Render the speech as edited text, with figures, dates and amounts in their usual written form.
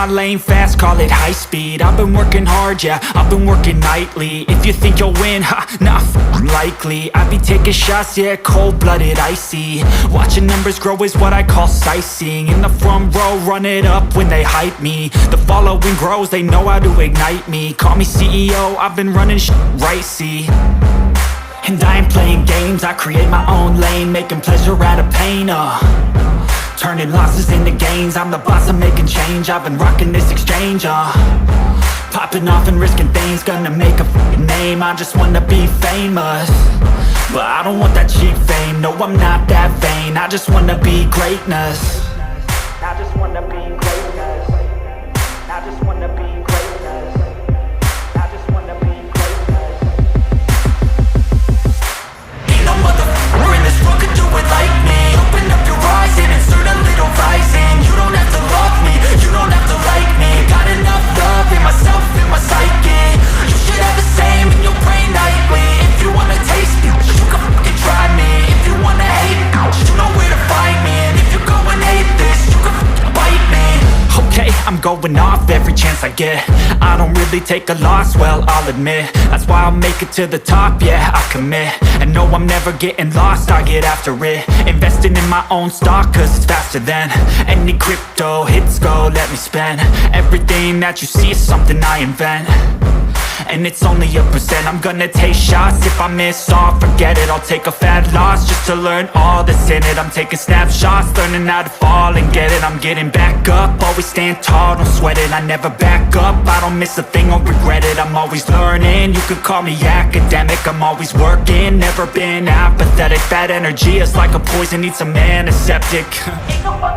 my lane fast, call it high speed. I've been working hard, yeah, I've been working nightly. If you think you'll win, ha, nah, likely. I be taking shots, yeah, cold-blooded, icy. Watching numbers grow is what I call sightseeing. In the front row, run it up when they hype me. The following grows, they know how to ignite me. Call me CEO, I've been running shit right, see. And I ain't playing games, I create my own lane, making pleasure out of pain, turning losses into gains, I'm the boss, I'm making change. I've been rocking this exchange, popping off and risking things, gonna make a f***ing name. I just wanna be famous, but I don't want that cheap fame. No, I'm not that vain, I just wanna be greatness. I just wanna be greatness. I just wanna be greatness. I just wanna be greatness. Ain't no motherfucker in this world could do it like me. Open up your eyes and insert a little rising. You don't have to love me, you don't have to like me. Got enough love in myself, in my psyche. You should have the same in your brain nightly. If you wanna taste me, you can fucking try me. If you wanna hate me, you know where to find me. And if you go and hate this, you can fucking bite me. Okay, I'm going off every chance I get. I don't really take a loss, well, I'll admit. That's why I'll make it to the top, yeah, I commit. And no, I'm never getting lost, I get after it. Investing in my own stock, cause it's faster than any crypto hits go, let me spend. Everything that you see is something I invent, and it's only a percent. I'm gonna take shots, if I miss all, forget it. I'll take a fat loss just to learn all that's in it. I'm taking snapshots, learning how to fall and get it. I'm getting back up, always stand tall, don't sweat it. I never back up, I don't miss a thing or regret it. I'm always learning, you could call me academic. I'm always working, never been apathetic. Bad energy is like a poison, needs some antiseptic. Ain't nobody